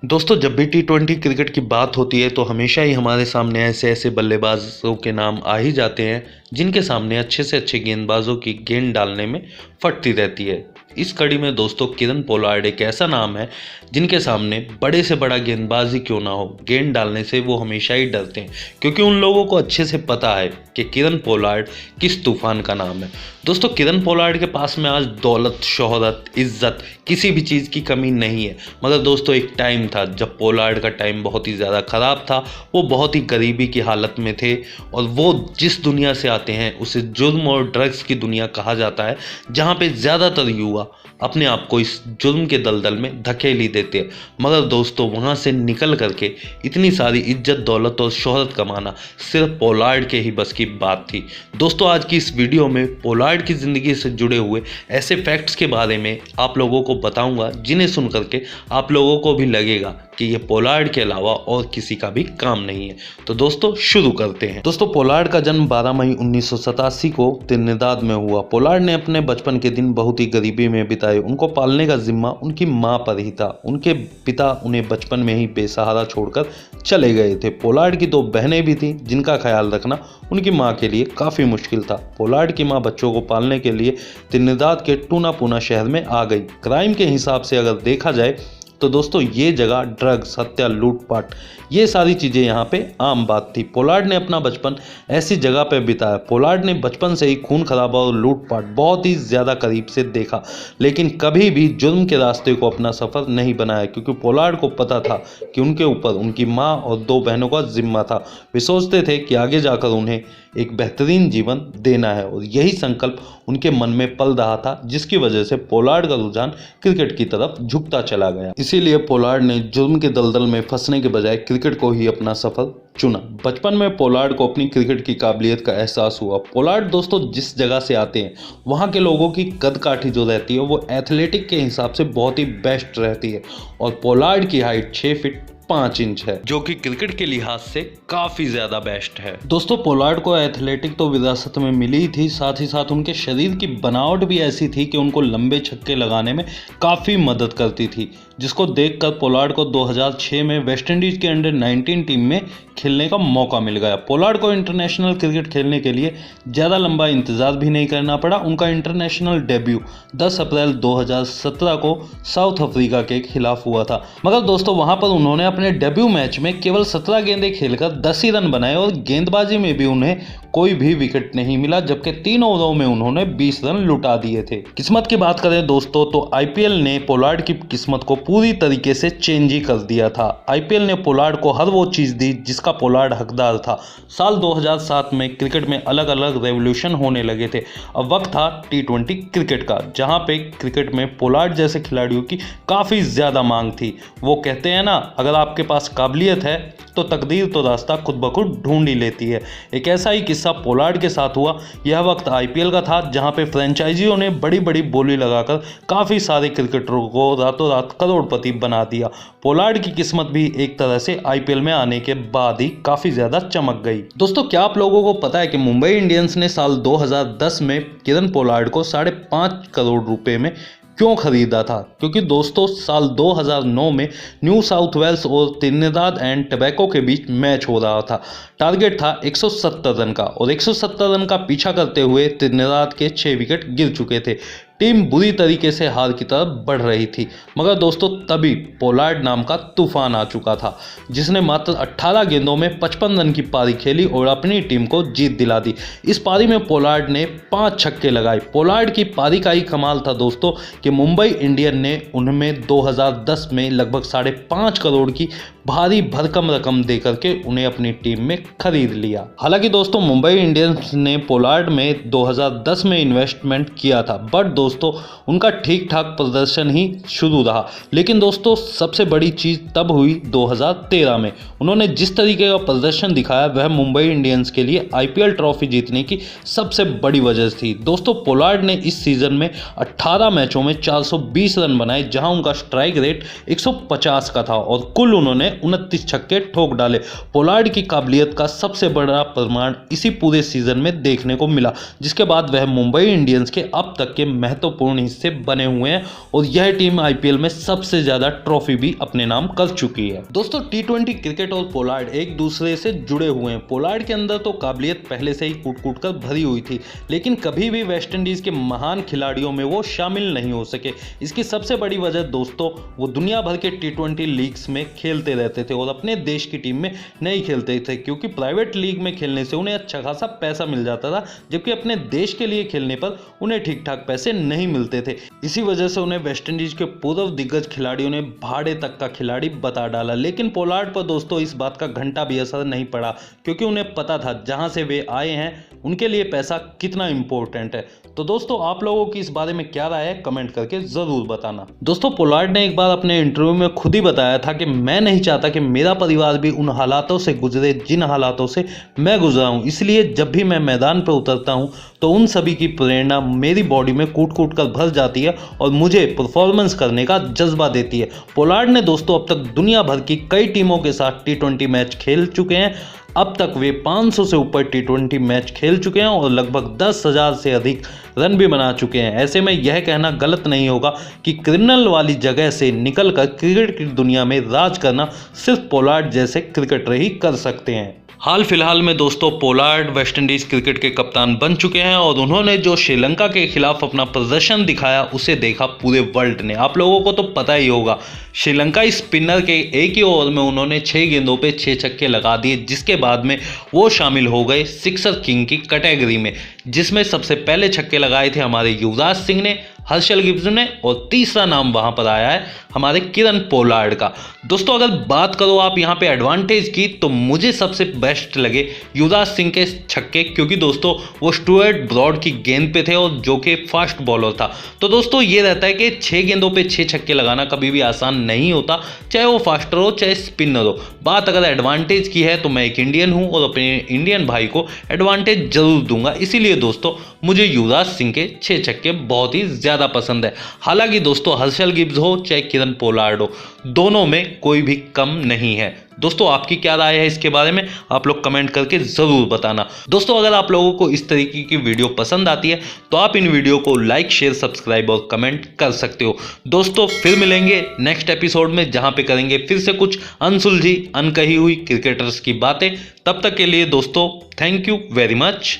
दोस्तों जब भी टी20 क्रिकेट की बात होती है तो हमेशा ही हमारे सामने ऐसे ऐसे बल्लेबाजों के नाम आ ही जाते हैं जिनके सामने अच्छे से अच्छे गेंदबाजों की गेंद डालने में फटती रहती है। इस कड़ी में दोस्तों किरण पोलार्ड एक ऐसा नाम है जिनके सामने बड़े से बड़ा गेंदबाज ही क्यों ना हो, गेंद डालने से वो हमेशा ही डरते हैं क्योंकि उन लोगों को अच्छे से पता है कि किरण पोलार्ड किस तूफान का नाम है। दोस्तों किरण पोलार्ड के पास में आज दौलत, शोहरत, इज्जत किसी भी चीज़ की कमी नहीं है, मगर दोस्तों एक टाइम था जब पोलार्ड का टाइम बहुत ही ज़्यादा ख़राब था। वो बहुत ही गरीबी की हालत में थे और वो जिस दुनिया से आते हैं उसे जुर्म और ड्रग्स की दुनिया कहा जाता है, जहाँ पे ज़्यादातर युवा अपने आप को इस जुर्म के दलदल में धकेल ही देते हैं। मगर दोस्तों वहाँ से निकल करके इतनी सारी इज्जत, दौलत और शोहरत कमाना सिर्फ पोलार्ड के ही बस की बात थी। दोस्तों आज की इस वीडियो में पोलार्ड की ज़िंदगी से जुड़े हुए ऐसे फैक्ट्स के बारे में आप लोगों को बताऊंगा जिन्हें सुन करके आप लोगों को भी लगेगा कि ये पोलार्ड के अलावा और किसी का भी काम नहीं है। तो दोस्तों शुरू करते हैं। दोस्तों पोलार्ड का जन्म 12 मई 1987 को त्रिनिदाद में हुआ। पोलार्ड ने अपने बचपन के दिन बहुत ही गरीबी में बिताए। उनको पालने का जिम्मा उनकी मां पर ही था। उनके पिता उन्हें बचपन में ही बेसहारा छोड़कर चले गए थे। पोलार्ड की 2 बहनें भी थीं जिनका ख्याल रखना उनकी मां के लिए काफ़ी मुश्किल था। पोलार्ड की मां बच्चों को पालने के लिए त्रिनिदाद के टूनापूना शहर में आ गई। क्राइम के हिसाब से अगर देखा जाए तो दोस्तों ये जगह ड्रग्स, हत्या, लूटपाट, ये सारी चीज़ें यहाँ पे आम बात थी। पोलार्ड ने अपना बचपन ऐसी जगह पे बिताया। पोलार्ड ने बचपन से ही खून खराबा और लूटपाट बहुत ही ज़्यादा करीब से देखा, लेकिन कभी भी जुर्म के रास्ते को अपना सफ़र नहीं बनाया क्योंकि पोलार्ड को पता था कि उनके ऊपर उनकी माँ और 2 बहनों का जिम्मा था। वे सोचते थे कि आगे जाकर उन्हें एक बेहतरीन जीवन देना है और यही संकल्प उनके मन में पल रहा था, जिसकी वजह से पोलार्ड का रुझान क्रिकेट की तरफ झुकता चला गया। इसीलिए पोलार्ड ने जुर्म के दलदल में फंसने के बजाय क्रिकेट को ही अपना सफर चुना। बचपन में पोलार्ड को अपनी क्रिकेट की काबिलियत का एहसास हुआ। पोलार्ड दोस्तों जिस जगह से आते हैं वहाँ के लोगों की कद काठी जो रहती है वो एथलेटिक के हिसाब से बहुत ही बेस्ट रहती है और पोलार्ड की हाइट 6 फीट 5 इंच है, जो कि क्रिकेट के लिहाज से काफ़ी ज़्यादा बेस्ट है। दोस्तों पोलार्ड को एथलेटिक तो विरासत में मिली ही थी, साथ ही साथ उनके शरीर की बनावट भी ऐसी थी कि उनको लंबे छक्के लगाने में काफ़ी मदद करती थी, जिसको देखकर पोलार्ड को 2006 में वेस्टइंडीज़ के अंडर 19 टीम में खेलने का मौका मिल गया। पोलार्ड को इंटरनेशनल क्रिकेट खेलने के लिए ज़्यादा लंबा इंतज़ार भी नहीं करना पड़ा। उनका इंटरनेशनल डेब्यू 10 अप्रैल 2017 को साउथ अफ्रीका के खिलाफ हुआ था, मगर दोस्तों वहाँ पर उन्होंने अपने डेब्यू मैच में केवल 17 गेंदें खेलकर 10 ही रन बनाए और गेंदबाजी में भी उन्हें कोई भी विकेट नहीं मिला, जबकि 3 ओवरों में उन्होंने 20 रन लुटा दिए थे। किस्मत की बात करें दोस्तों तो आईपीएल ने पोलार्ड की किस्मत को पूरी तरीके से चेंज ही कर दिया था। आईपीएल ने पोलार्ड को हर वो चीज़ दी जिसका पोलार्ड हकदार था। साल 2007 में क्रिकेट में अलग अलग रेवोल्यूशन होने लगे थे। अब वक्त था टी20 क्रिकेट का, जहां पे क्रिकेट में पोलार्ड जैसे खिलाड़ियों की काफ़ी ज़्यादा मांग थी। वो कहते हैं ना, अगर आपके पास काबिलियत है तो तकदीर तो रास्ता खुद ब खुद ढूंढ ही लेती है। एक ऐसा ही किस्सा पोलार्ड के साथ हुआ। यह वक्त आईपीएल का था जहां पे फ्रेंचाइजियों ने बड़ी बड़ी बोली लगाकर काफ़ी सारे क्रिकेटरों को रातों रात करोड़पति बना दिया। पोलार्ड की किस्मत भी एक तरह से आईपीएल में आने के बाद ही काफ़ी ज़्यादा चमक गई। दोस्तों क्या आप लोगों को पता है कि मुंबई इंडियंस ने साल 2010 में किरण पोलार्ड को 5.5 करोड़ रुपए में क्यों खरीदा था? क्योंकि दोस्तों साल 2009 में न्यू साउथ वेल्स और त्रिनिदाद एंड टोबैगो के बीच मैच हो रहा था। टारगेट था 170 रन का और 170 रन का पीछा करते हुए त्रिनिदाद के 6 विकेट गिर चुके थे। टीम बुरी तरीके से हार की तरफ बढ़ रही थी, मगर दोस्तों तभी पोलार्ड नाम का तूफान आ चुका था, जिसने मात्र 18 गेंदों में 55 रन की पारी खेली और अपनी टीम को जीत दिला दी। इस पारी में पोलार्ड ने 5 छक्के लगाए। पोलार्ड की पारी का ही कमाल था दोस्तों कि मुंबई इंडियन ने उनमें 2010 में लगभग 5.5 करोड़ की भारी भरकम रकम देकर के उन्हें अपनी टीम में खरीद लिया। हालांकि दोस्तों मुंबई इंडियंस ने पोलार्ड में 2010 में इन्वेस्टमेंट किया था, बट दोस्तों उनका ठीक ठाक प्रदर्शन ही शुरू रहा। लेकिन दोस्तों सबसे बड़ी चीज़ तब हुई 2013 में। उन्होंने जिस तरीके का प्रदर्शन दिखाया वह मुंबई इंडियंस के लिए आईपीएल ट्रॉफी जीतने की सबसे बड़ी वजह थी। दोस्तों पोलार्ड ने इस सीजन में 18 मैचों में 420 रन बनाए, जहां उनका स्ट्राइक रेट 150 का था और कुल उन्होंने 29 छक्के ठोक डाले। पोलार्ड की काबिलियत का सबसे बड़ा प्रमाण इसी पूरे सीजन में देखने को मिला, जिसके बाद वह मुंबई इंडियंस के अब तक के महत्वपूर्ण हिस्से बने हुए हैं और यह टीम आईपीएल में सबसे ज्यादा ट्रॉफी भी अपने नाम कर चुकी है। दोस्तों, टी20 क्रिकेट और पोलार्ड एक दूसरे से जुड़े हुए हैं। पोलार्ड के अंदर तो काबिलियत पहले से ही कूट कूट कर भरी हुई थी, लेकिन कभी भी वेस्टइंडीज के महान खिलाड़ियों में वो शामिल नहीं हो सके। इसकी सबसे बड़ी वजह दोस्तों, वो दुनिया भर के टी20 लीग्स में खेलते रहते थे और अपने देश की टीम में नहीं खेलते थे, क्योंकि प्राइवेट लीग में खेलने से उन्हें अच्छा खासा पैसा मिल जाता था, जबकि अपने देश के लिए खेलने पर उन्हें ठीक ठाक पैसे नहीं मिलते थे। इसी वजह से उन्हें वेस्टइंडीज के पूर्व दिग्गज खिलाड़ियों ने भाड़े तक का खिलाड़ी बता डाला। लेकिन पोलार्ड पर दोस्तों इस बात का घंटा भी असर नहीं पड़ा, क्योंकि उन्हें पता था जहां से वे आए हैं उनके लिए पैसा कितना इंपॉर्टेंट है। तो दोस्तों, आप लोगों की इस बारे में क्या राय है, कमेंट करके जरूर बताना। दोस्तों, पोलार्ड ने एक बार अपने इंटरव्यू में खुद ही बताया था कि मैं नहीं चाहता कि मेरा परिवार भी उन हालातों से गुजरे जिन हालातों से मैं गुजरा हूं, इसलिए जब भी मैं मैदान पर उतरता हूं तो उन सभी की प्रेरणा मेरी बॉडी में कूट कूट कर भर जाती है और मुझे परफॉर्मेंस करने का जज्बा देती है। पोलार्ड ने दोस्तों अब तक दुनिया भर की कई टीमों के साथ टी20 मैच खेल चुके हैं। अब तक वे 500 से ऊपर टी20 मैच खेल चुके हैं और लगभग 10,000 से अधिक रन भी बना चुके हैं। ऐसे में यह कहना गलत नहीं होगा कि क्रिमिनल वाली जगह से निकलकर क्रिकेट की दुनिया में राज करना सिर्फ पोलार्ड जैसे क्रिकेटर ही कर सकते हैं। हाल फिलहाल में दोस्तों पोलार्ड वेस्टइंडीज क्रिकेट के कप्तान बन चुके हैं और उन्होंने जो श्रीलंका के खिलाफ अपना प्रदर्शन दिखाया उसे देखा पूरे वर्ल्ड ने। आप लोगों को तो पता ही होगा, श्रीलंका स्पिनर के एक ही ओवर में उन्होंने 6 गेंदों पे 6 छक्के लगा दिए, जिसके बाद में वो शामिल हो गए सिक्सर किंग की कैटेगरी में, जिसमें सबसे पहले छक्के लगाए थे हमारे युवराज सिंह ने, हर्षल गिब्स ने और तीसरा नाम वहां पर आया है हमारे किरण पोलार्ड का। दोस्तों, अगर बात करो आप यहां पे एडवांटेज की, तो मुझे सबसे बेस्ट लगे युवराज सिंह के छक्के, क्योंकि दोस्तों वो स्टुअर्ट ब्रॉड की गेंद पे थे और जो कि फास्ट बॉलर था। तो दोस्तों ये रहता है कि 6 गेंदों पे 6 छक्के लगाना कभी भी आसान नहीं होता, चाहे वो फास्टर हो चाहे स्पिनर हो। बात अगर एडवांटेज की है तो मैं एक इंडियन हूं और अपने इंडियन भाई को एडवांटेज जरूर दूंगा। इसीलिए दोस्तों मुझे युवराज सिंह के 6 छक्के बहुत ही ज्यादा पसंद है। हालांकि दोस्तों हर्षल गिब्स हो चाहे किरण पोलार्ड हो, दोनों में कोई भी कम नहीं है। दोस्तों, आपकी क्या राय है इसके बारे में, आप लोग कमेंट करके जरूर बताना। दोस्तों, अगर आप लोगों को इस तरीके की वीडियो पसंद आती है तो आप इन वीडियो को लाइक, शेयर, सब्सक्राइब और कमेंट कर सकते हो। दोस्तों, फिर मिलेंगे नेक्स्ट एपिसोड में, जहां पे करेंगे फिर से कुछ अनसुलझी अनकही हुई क्रिकेटर्स की बातें। तब तक के लिए दोस्तों थैंक यू वेरी मच।